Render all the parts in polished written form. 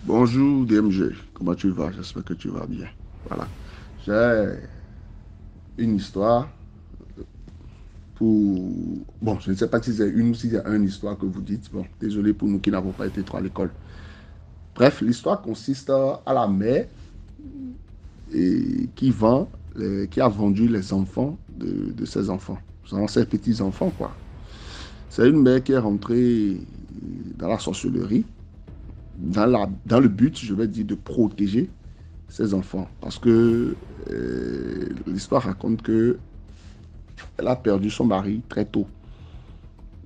Bonjour DMG, comment tu vas? J'espère que tu vas bien. Voilà. J'ai une histoire pour... Bon, je ne sais pas si c'est une ou si c'est une histoire que vous dites. Bon, désolé pour nous qui n'avons pas été trop à l'école. Bref, l'histoire consiste à la mère et qui a vendu les enfants de ses enfants. Ses petits-enfants, quoi. C'est une mère qui est rentrée dans la sorcellerie, dans le but, je vais dire, de protéger ses enfants. Parce que l'histoire raconte que elle a perdu son mari très tôt.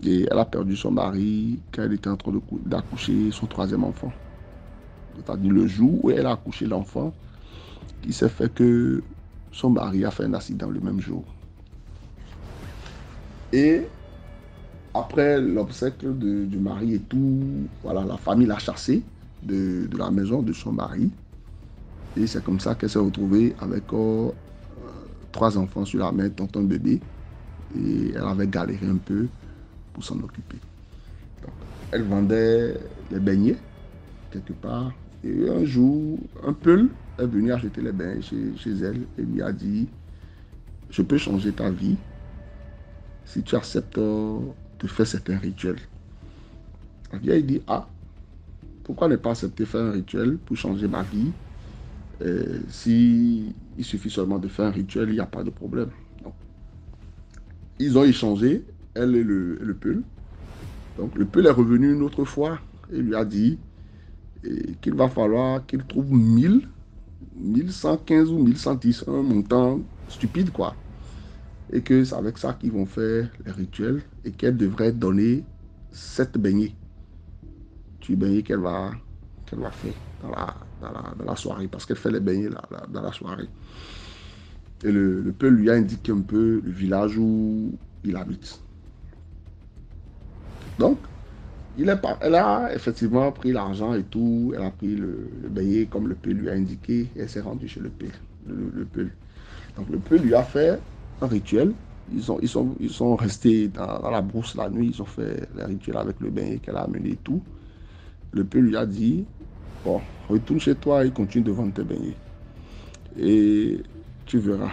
Et elle a perdu son mari quand elle était en train d'accoucher son troisième enfant. C'est-à-dire le jour où elle a accouché l'enfant, il s'est fait que son mari a fait un accident le même jour. Et après l'obsèque du mari et tout, voilà, la famille l'a chassée de la maison de son mari. Et c'est comme ça qu'elle s'est retrouvée avec trois enfants sur la main, tonton bébé. Et elle avait galéré un peu pour s'en occuper. Donc, elle vendait les beignets quelque part. Et un jour, un Peul est venu acheter les beignets chez elle et lui a dit, je peux changer ta vie si tu acceptes de faire certains rituels. La vieille dit, ah, pourquoi ne pas accepter faire un rituel pour changer ma vie? Si il suffit seulement de faire un rituel, il n'y a pas de problème. Donc, ils ont échangé, elle et le Peul. Donc le Peul est revenu une autre fois et lui a dit qu'il va falloir qu'il trouve 1115 ou 1110, un montant stupide quoi. Et que c'est avec ça qu'ils vont faire les rituels et qu'elle devrait donner 7 beignets. Tu beignets qu'elle va faire dans la soirée parce qu'elle fait les beignets dans la soirée. Et le Peul lui a indiqué un peu le village où il habite. Donc, elle a effectivement pris l'argent et tout. Elle a pris le beignet comme le P lui a indiqué. Et elle s'est rendue chez le P. Donc le P lui a fait un rituel. Ils sont restés dans la brousse la nuit. Ils ont fait le rituel avec le beignet qu'elle a amené et tout. Le P lui a dit, bon, retourne chez toi et continue de vendre tes beignets. Et tu verras.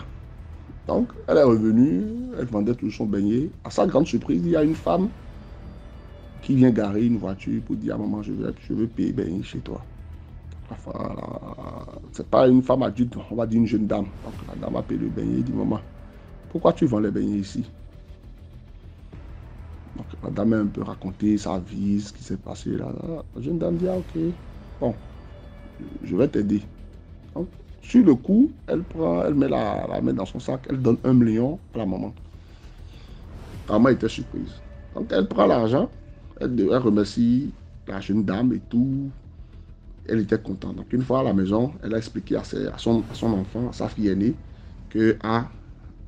Donc elle est revenue. Elle vendait tout son beignet. À sa grande surprise, il y a une femme qui vient garer une voiture pour dire à maman, je veux payer beignet chez toi. Enfin, c'est pas une femme adulte, on va dire une jeune dame. Donc la dame a payé le beignet et dit, maman, pourquoi tu vends les beignets ici? Donc la dame a un peu raconté sa vie, ce qui s'est passé là. La jeune dame dit, ah, ok, bon, je vais t'aider. Donc, sur le coup, elle met la main dans son sac, elle donne 1 million à la maman. La maman était surprise. Donc elle prend l'argent, elle remercie la jeune dame et tout. Elle était contente. Donc, une fois à la maison, elle a expliqué à son enfant, à sa fille aînée, que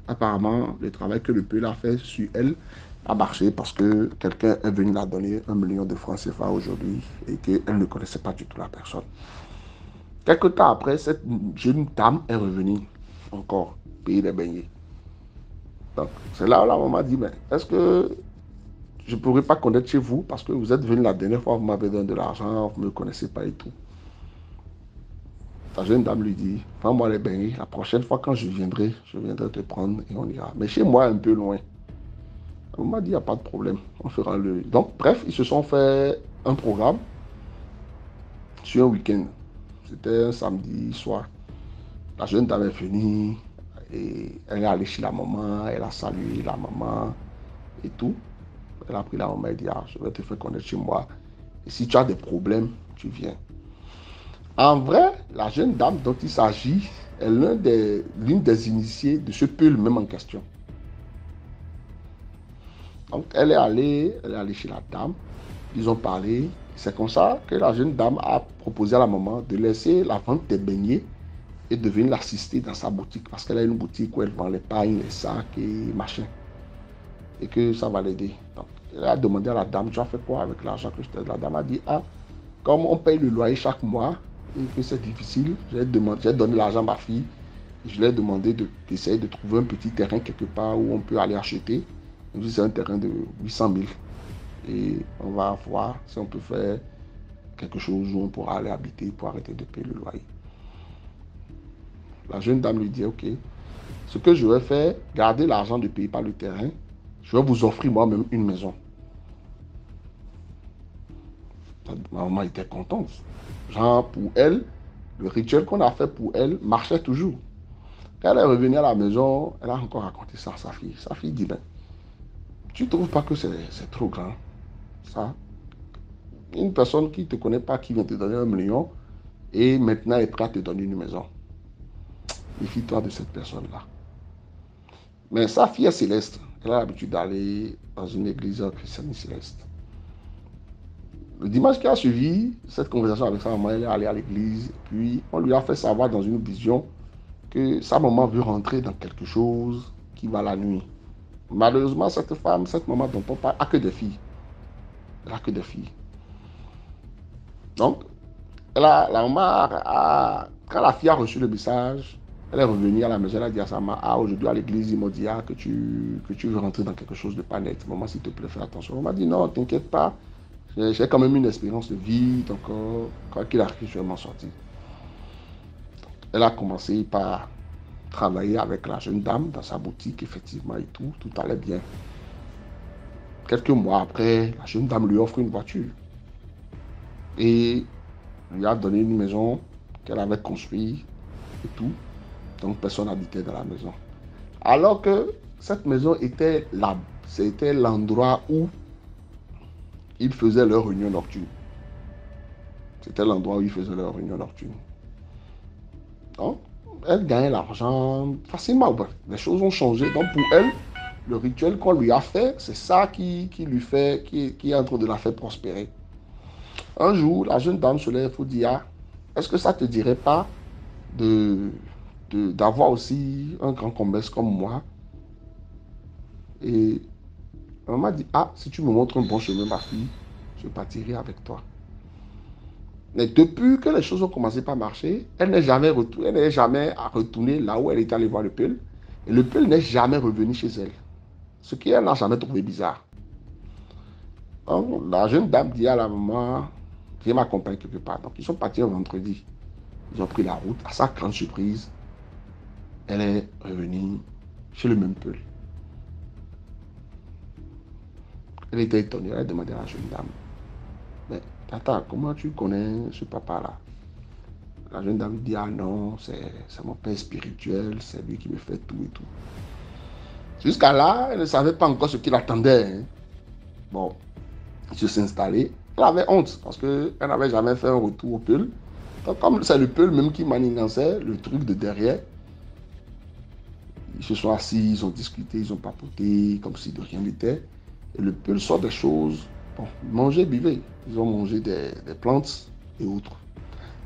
apparemment, le travail que le père a fait sur elle a marché parce que quelqu'un est venu la donner 1 million de francs CFA aujourd'hui et qu'elle ne connaissait pas du tout la personne. Quelque temps après, cette jeune dame est revenue encore payer les beignets. Donc, c'est là où la maman dit, mais est-ce que je ne pourrais pas connaître chez vous parce que vous êtes venu la dernière fois, vous m'avez donné de l'argent, vous ne me connaissez pas et tout. La jeune dame lui dit, vends-moi les beignets. La prochaine fois, quand je viendrai te prendre et on ira. Mais chez moi, un peu loin. On m'a dit, il n'y a pas de problème. On fera le... Donc, bref, ils se sont fait un programme sur un week-end. C'était un samedi soir. La jeune dame est venue et elle est allée chez la maman. Elle a salué la maman et tout. Elle a pris la maman et dit, ah, je vais te faire connaître chez moi. Et si tu as des problèmes, tu viens. En vrai, la jeune dame dont il s'agit est l'une des initiées de ce pull même en question. Donc, elle est allée chez la dame, ils ont parlé. C'est comme ça que la jeune dame a proposé à la maman de laisser la vente des beignets et de venir l'assister dans sa boutique. Parce qu'elle a une boutique où elle vend les pailles, les sacs et machin. Et que ça va l'aider. Donc, elle a demandé à la dame, tu as fait quoi avec l'argent que je t'ai donné? La dame a dit, ah, comme on paye le loyer chaque mois, et que c'est difficile, j'ai donné l'argent à ma fille. Je lui ai demandé d'essayer de trouver un petit terrain quelque part où on peut aller acheter. C'est un terrain de 800 000. Et on va voir si on peut faire quelque chose où on pourra aller habiter pour arrêter de payer le loyer. La jeune dame lui dit, ok, ce que je vais faire, garder l'argent de payer par le terrain, je vais vous offrir moi-même une maison. Ma maman était contente. Genre, pour elle, le rituel qu'on a fait pour elle marchait toujours. Quand elle est revenue à la maison, elle a encore raconté ça à sa fille. Sa fille dit, ben, tu ne trouves pas que c'est trop grand, ça? Une personne qui ne te connaît pas, qui vient te donner 1 million, et maintenant est prête à te donner une maison. Méfie-toi de cette personne-là. Mais sa fille est céleste. Elle a l'habitude d'aller dans une église chrétienne céleste. Le dimanche qui a suivi cette conversation avec sa maman, elle est allée à l'église, puis on lui a fait savoir dans une vision que sa maman veut rentrer dans quelque chose qui va la nuit. Malheureusement, cette femme, cette maman dont on parle, a que des filles. Elle a que des filles. Donc, la maman, quand la fille a reçu le message, elle est revenue à la maison, elle a dit à sa maman, ah, aujourd'hui à l'église, ils m'ont dit que tu veux rentrer dans quelque chose de pas net. Maman, s'il te plaît, fais attention. On m'a dit, non, t'inquiète pas, j'ai quand même une expérience de vie, donc quoi qu'il arrive, je vais m'en sortir. Elle a commencé par travailler avec la jeune dame dans sa boutique, effectivement, et tout allait bien. Quelques mois après, la jeune dame lui offre une voiture et lui a donné une maison qu'elle avait construite et tout. Donc, personne n'habitait dans la maison. Alors que cette maison était là, c'était l'endroit où ils faisaient leur réunion nocturne. C'était l'endroit où ils faisaient leur réunion nocturne. Donc, elle gagnait l'argent facilement. Les choses ont changé. Donc, pour elle, le rituel qu'on lui a fait, c'est ça qui lui fait, qui est en train de la faire prospérer. Un jour, la jeune dame se lève et dit, ah, est-ce que ça ne te dirait pas d'avoir aussi un grand commerce comme moi? Et elle m'a dit, ah, si tu me montres un bon chemin, ma fille, je partirai avec toi. Mais depuis que les choses ont commencé par marcher, elle n'est jamais retournée là où elle était allée voir le Peul. Et le Peul n'est jamais revenu chez elle. Ce qu'elle n'a jamais trouvé bizarre. Donc, la jeune dame dit à la maman, viens m'accompagner quelque part. Donc, ils sont partis un vendredi. Ils ont pris la route. À sa grande surprise, elle est revenue chez le même Peul. Elle était étonnée. Elle a demandé à la jeune dame, mais tata, comment tu connais ce papa-là? La jeune dame dit, ah non, c'est mon père spirituel, c'est lui qui me fait tout et tout. Jusqu'à là, elle ne savait pas encore ce qu'il attendait. Hein. Bon, il s'est installé. Elle avait honte parce qu'elle n'avait jamais fait un retour au Peul. Donc, comme c'est le Peul même qui manigançait le truc de derrière, ils se sont assis, ils ont discuté, ils ont papoté comme si de rien n'était. Et le Peul sort des choses. Bon, manger, buvez. Ils ont mangé des plantes et autres.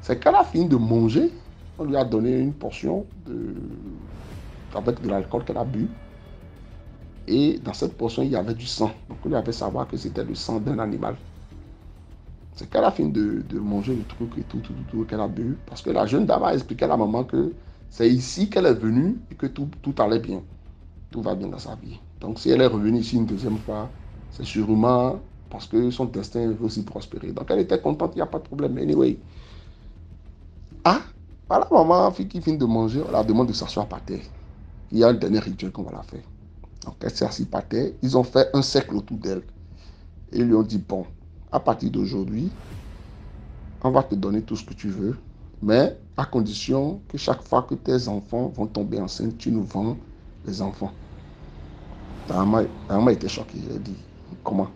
C'est qu'elle a fini de manger, on lui a donné une portion avec de l'alcool qu'elle a bu. Et dans cette portion, il y avait du sang. Donc, on lui a fait savoir que c'était le sang d'un animal. C'est qu'elle a fini de manger le truc et tout qu'elle a bu. Parce que la jeune dame a expliqué à la maman que c'est ici qu'elle est venue et que tout allait bien. Tout va bien dans sa vie. Donc, si elle est revenue ici une deuxième fois, c'est sûrement parce que son destin veut aussi prospérer. Donc, elle était contente, il n'y a pas de problème. Anyway. Ah, voilà, maman, fille qui finit de manger, on la demande de s'asseoir par terre. Il y a un dernier rituel qu'on va la faire. Donc, elle s'est assise par terre. Ils ont fait un cercle autour d'elle. Et ils lui ont dit, bon, à partir d'aujourd'hui, on va te donner tout ce que tu veux, mais à condition que chaque fois que tes enfants vont tomber enceintes, tu nous vends les enfants. La maman était choquée. Elle dit, comment?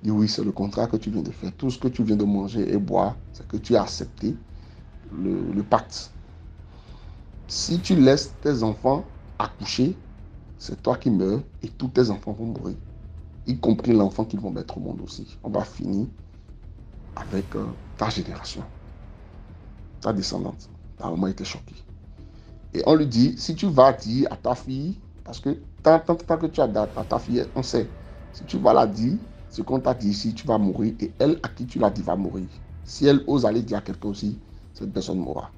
Elle dit, oui, c'est le contrat que tu viens de faire. Tout ce que tu viens de manger et boire, c'est que tu as accepté le pacte. Si tu laisses tes enfants accoucher, c'est toi qui meurs et tous tes enfants vont mourir. Y compris l'enfant qu'ils vont mettre au monde aussi. On va finir avec ta génération, ta descendante. La maman était choquée. Et on lui dit, si tu vas dire à ta fille, parce que tant que tu as date à ta fille, on sait, si tu vas la dire, ce qu'on t'a dit ici, tu vas mourir, et elle à qui tu l'as dit va mourir. Si elle ose aller dire à quelqu'un aussi, cette personne mourra.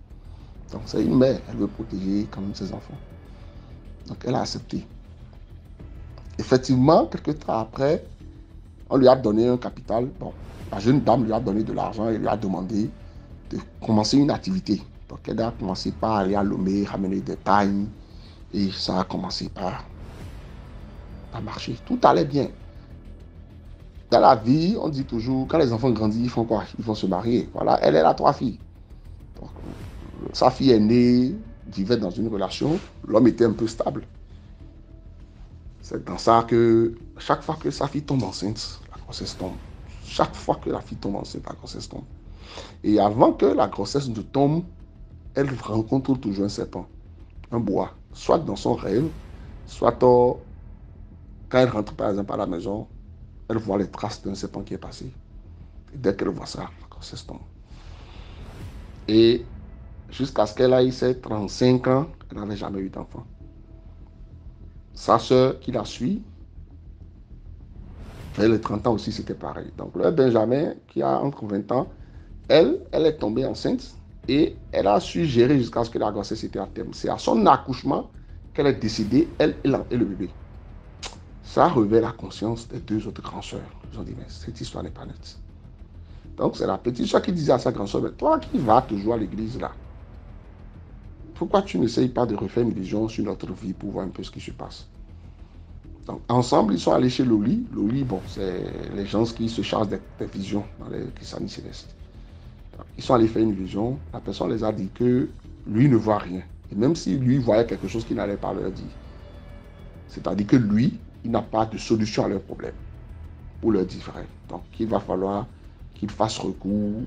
Donc c'est une mère, elle veut protéger quand même ses enfants. Donc elle a accepté. Effectivement, quelques temps après, on lui a donné un capital. Bon, La jeune dame lui a donné de l'argent et lui a demandé de commencer une activité. Donc, elle a commencé par aller à Lomé, ramener des pagnes, et ça a commencé à marcher. Tout allait bien. Dans la vie, on dit toujours, quand les enfants grandissent, ils font quoi? Ils vont se marier. Voilà, elle a 3 filles. Donc, sa fille est née, vivait dans une relation, l'homme était un peu stable. C'est dans ça que chaque fois que sa fille tombe enceinte, la grossesse tombe. Chaque fois que la fille tombe enceinte, la grossesse tombe. Et avant que la grossesse ne tombe, elle rencontre toujours un serpent, un bois, soit dans son rêve, soit quand elle rentre par exemple à la maison, elle voit les traces d'un serpent qui est passé. Et dès qu'elle voit ça, la grossesse tombe. Et jusqu'à ce qu'elle ait ses 35 ans, elle n'avait jamais eu d'enfant. Sa soeur qui la suit, vers les 30 ans aussi, c'était pareil. Donc, le Benjamin, qui a entre 20 ans, elle est tombée enceinte et elle a su gérer jusqu'à ce que la grossesse était à terme. C'est à son accouchement qu'elle est décédée, elle et le bébé. Ça révèle la conscience des 2 autres grands sœurs. Ils ont dit, mais cette histoire n'est pas nette. Donc, c'est la petite soeur qui disait à sa grande soeur, mais toi qui vas toujours à l'église là, pourquoi tu n'essayes pas de refaire une vision sur notre vie pour voir un peu ce qui se passe? Donc, ensemble, ils sont allés chez Loli. Loli, bon, c'est les gens qui se chargent des visions dans les Christianisme céleste. Ils sont allés faire une vision. La personne les a dit que lui ne voit rien. Et même si lui voyait quelque chose qu'il n'allait pas leur dire. C'est-à-dire que lui, il n'a pas de solution à leur problème. Pour leur dire vrai. Donc, il va falloir qu'ils fassent recours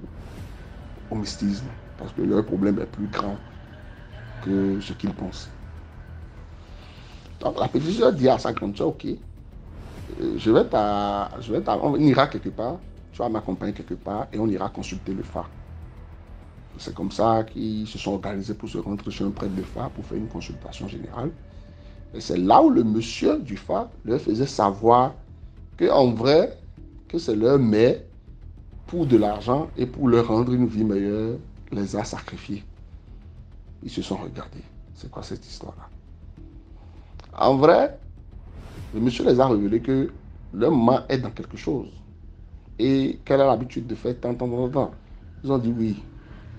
au mystisme. Parce que leur problème est plus grand que ce qu'ils pensent. Donc, la petite soeur dit à sa grande soeur, ok, on ira quelque part, tu vas m'accompagner quelque part et on ira consulter le phare. C'est comme ça qu'ils se sont organisés pour se rendre chez un prêtre de phare pour faire une consultation générale. Et c'est là où le monsieur du phare leur faisait savoir qu'en vrai, que c'est leur mère, pour de l'argent et pour leur rendre une vie meilleure, les a sacrifiés. Ils se sont regardés. C'est quoi cette histoire-là? En vrai, le monsieur les a révélé que leur maman est dans quelque chose et qu'elle a l'habitude de faire tant. Ils ont dit oui.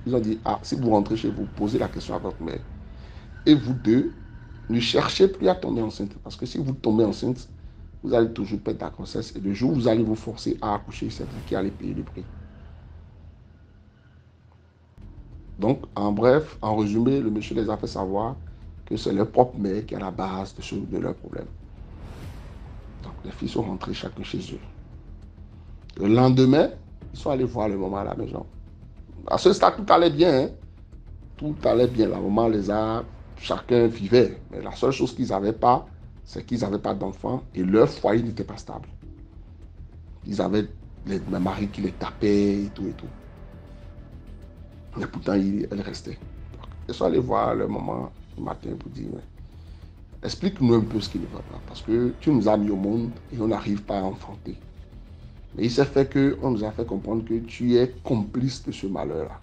Ils ont dit, ah, si vous rentrez chez vous, posez la question à votre mère. Et vous deux, ne cherchez plus à tomber enceinte. Parce que si vous tombez enceinte, vous allez toujours perdre la grossesse. Et le jour où vous allez vous forcer à accoucher, c'est vous qui allez payer le prix. Donc, en bref, en résumé, le monsieur les a fait savoir que c'est leur propre mère qui est à la base de leurs problèmes. Donc, les filles sont rentrées chacun chez eux. Le lendemain, ils sont allés voir le maman à la maison. À ce stade, tout allait bien. Hein? Tout allait bien. La maman les a, chacun vivait. Mais la seule chose qu'ils n'avaient pas, c'est qu'ils n'avaient pas d'enfants et leur foyer n'était pas stable. Ils avaient les maris qui les tapaient et tout et tout. Mais pourtant, elle restait. Ils sont allés voir leur maman le matin pour dire, explique-nous un peu ce qui ne va pas. Parce que tu nous as mis au monde et on n'arrive pas à enfanter. Mais il s'est fait qu'on nous a fait comprendre que tu es complice de ce malheur-là.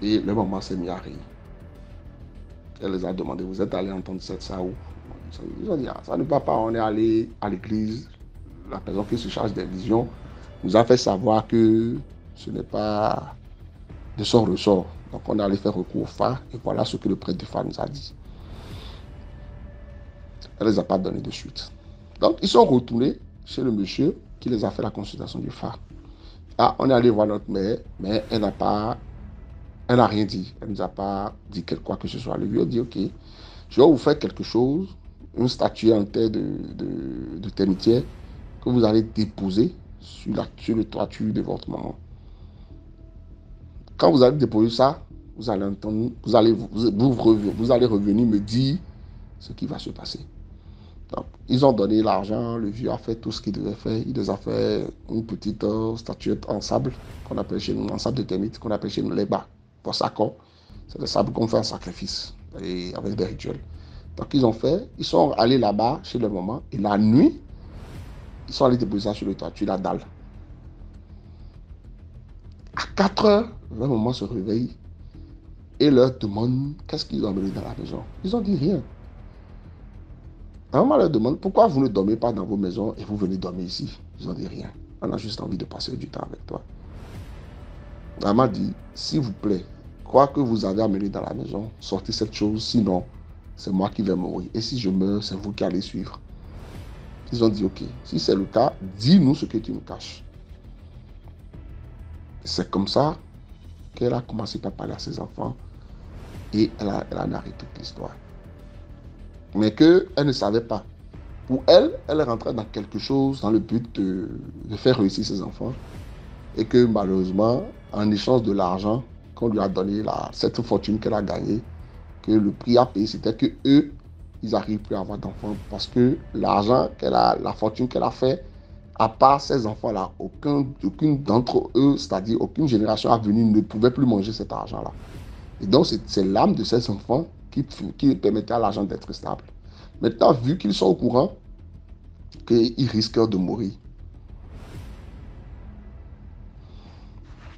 Et le maman s'est mis à rire. Elle les a demandé, vous êtes allés entendre ça où? Ils ont dit, ah, ça ne va pas, on est allé à l'église. La personne qui se charge des visions nous a fait savoir que ce n'est pas de son ressort. Donc on est allé faire recours au phare et voilà ce que le prêtre du phare nous a dit. Elle ne les a pas donné de suite. Donc ils sont retournés chez le monsieur qui les a fait la consultation du phare. Ah, on est allé voir notre mère, mais elle n'a rien dit. Elle ne nous a pas dit quoi que ce soit. Elle lui a dit, ok, je vais vous faire quelque chose, une statue en terre de termitière que vous allez déposer sur le toiture de votre maman. Quand vous allez déposer ça, vous allez entendre, vous allez revenir me dire ce qui va se passer. Donc, ils ont donné l'argent, le vieux a fait tout ce qu'il devait faire. Il les a fait une petite statuette en sable, qu'on appelle chez nous, en sable de termite, qu'on appelle chez nous les bas. Pour ça, c'est le sable qu'on fait en sacrifice, et avec des rituels. Donc, ils sont allés là-bas chez le maman, et la nuit, ils sont allés déposer ça sur le toit, la dalle. À 4 heures, le maman se réveille et leur demande qu'est-ce qu'ils ont amené dans la maison. Ils ont dit rien. La maman leur demande pourquoi vous ne dormez pas dans vos maisons et vous venez dormir ici. Ils ont dit rien. On a juste envie de passer du temps avec toi. Elle m'a dit, s'il vous plaît, quoi que vous avez amené dans la maison, sortez cette chose, sinon, c'est moi qui vais mourir. Et si je meurs, c'est vous qui allez suivre. Ils ont dit, ok, si c'est le cas, dis-nous ce que tu nous caches. C'est comme ça qu'elle a commencé par parler à ses enfants et elle a narré toute l'histoire. Mais qu'elle ne savait pas. Pour elle, elle est rentrée dans quelque chose dans le but de faire réussir ses enfants. Et que malheureusement, en échange de l'argent qu'on lui a donné, cette fortune qu'elle a gagnée, que le prix à payer, c'était que eux, ils n'arrivent plus à avoir d'enfants parce que l'argent qu'elle a, la fortune qu'elle a fait, à part ces enfants-là, aucune d'entre eux, c'est-à-dire aucune génération à venir ne pouvait plus manger cet argent-là. Et donc, c'est l'âme de ces enfants qui permettait à l'argent d'être stable. Maintenant, vu qu'ils sont au courant qu'ils risquent de mourir,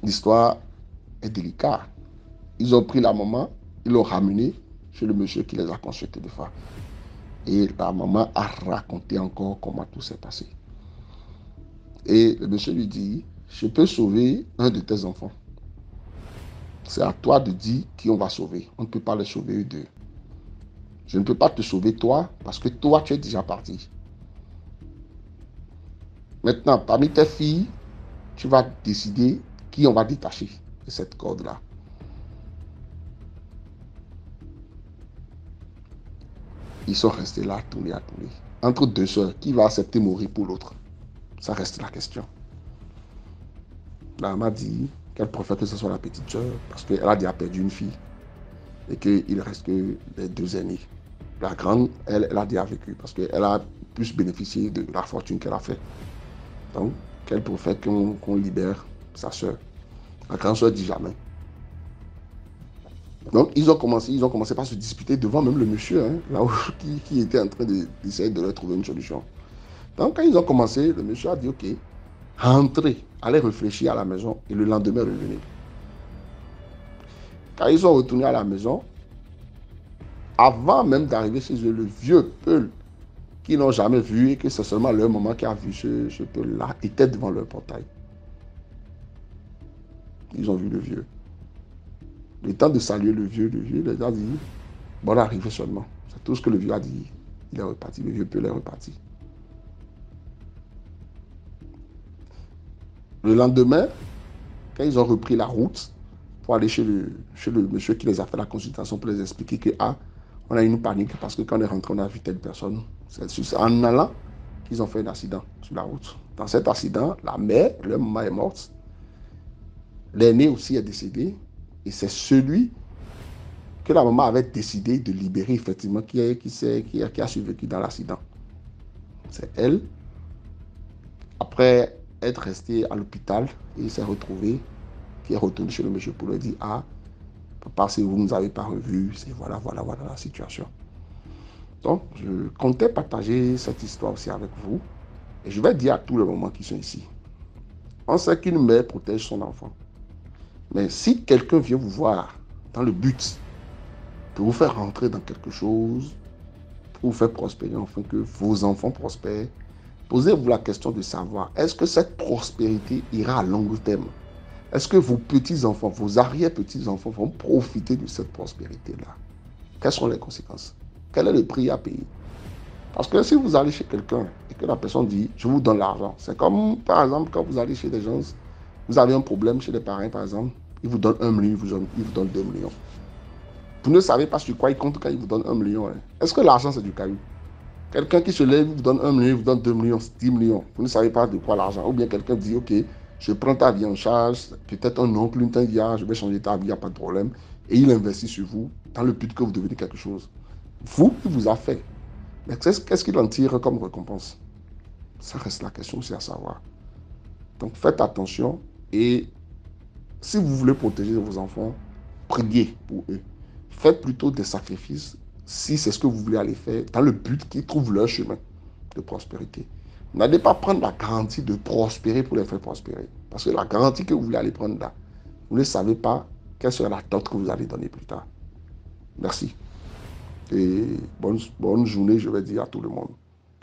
l'histoire est délicate. Ils ont pris la maman, ils l'ont ramenée chez le monsieur qui les a consultés de fois. Et la maman a raconté encore comment tout s'est passé. Et le monsieur lui dit, je peux sauver un de tes enfants. C'est à toi de dire qui on va sauver. On ne peut pas les sauver eux deux. Je ne peux pas te sauver toi parce que toi, tu es déjà parti. Maintenant, parmi tes filles, tu vas décider qui on va détacher de cette corde-là. Ils sont restés là, à tourner. Entre deux sœurs, qui va accepter mourir pour l'autre? Ça reste la question. La maman dit qu'elle préfère que ce soit la petite sœur parce qu'elle a déjà perdu une fille et qu'il ne reste que les deux aînés. La grande, elle a déjà vécu parce qu'elle a plus bénéficié de la fortune qu'elle a fait. Donc, qu'elle préfère qu'on libère sa sœur. La grande sœur dit jamais. Donc, ils ont commencé par se disputer devant même le monsieur, hein, là où, qui était en train d'essayer de leur trouver une solution. Donc, quand ils ont commencé, le monsieur a dit, OK, rentrez, allez réfléchir à la maison et le lendemain, revenez. Quand ils sont retournés à la maison, avant même d'arriver chez eux, le vieux Peul, qu'ils n'ont jamais vu et que c'est seulement leur maman qui a vu ce Peul-là, était devant leur portail. Ils ont vu le vieux. Le temps de saluer le vieux les a dit, bon, arrivez seulement. C'est tout ce que le vieux a dit. Il est reparti, le vieux Peul est reparti. Le lendemain, quand ils ont repris la route pour aller chez le monsieur qui les a fait la consultation pour les expliquer que, on a eu une panique parce que quand on est rentré, on a vu telle personne. C'est en allant qu'ils ont fait un accident sur la route. Dans cet accident, la mère, leur maman est morte. L'aîné aussi est décédé. Et c'est celui que la maman avait décidé de libérer, effectivement, qui a survécu dans l'accident. C'est elle. Après être restée à l'hôpital, il s'est retrouvé, qui est retourné chez le monsieur pour lui dire, papa, si vous ne nous avez pas revus, c'est voilà la situation. Donc, je comptais partager cette histoire aussi avec vous. Et je vais dire à tous les mamans qui sont ici. On sait qu'une mère protège son enfant. Mais si quelqu'un vient vous voir dans le but de vous faire rentrer dans quelque chose, pour vous faire prospérer, afin que vos enfants prospèrent, posez-vous la question de savoir, est-ce que cette prospérité ira à long terme? Est-ce que vos petits-enfants, vos arrière-petits-enfants vont profiter de cette prospérité-là? Quelles sont les conséquences? Quel est le prix à payer? Parce que si vous allez chez quelqu'un et que la personne dit, je vous donne l'argent, c'est comme, par exemple, quand vous allez chez des gens, vous avez un problème chez les parents, par exemple, ils vous donnent 1 million, ils vous donnent 2 millions. Vous ne savez pas sur quoi ils comptent quand ils vous donnent 1 million. Hein. Est-ce que l'argent, c'est du caillou? Quelqu'un qui se lève, vous donne 1 million, il vous donne 2 millions, 10 millions. Vous ne savez pas de quoi l'argent. Ou bien quelqu'un dit, OK, je prends ta vie en charge, peut-être un oncle, une tante, je vais changer ta vie, il n'y a pas de problème. Et il investit sur vous dans le but que vous devenez quelque chose. Vous, il vous a fait. Mais qu'est-ce qu'il en tire comme récompense? Ça reste la question aussi à savoir. Donc faites attention et si vous voulez protéger vos enfants, priez pour eux. Faites plutôt des sacrifices si c'est ce que vous voulez aller faire dans le but qu'ils trouvent leur chemin de prospérité. N'allez pas prendre la garantie de prospérer pour les faire prospérer. Parce que la garantie que vous voulez aller prendre là, vous ne savez pas quelle sera la dot que vous allez donner plus tard. Merci. Et bonne journée, je vais dire à tout le monde.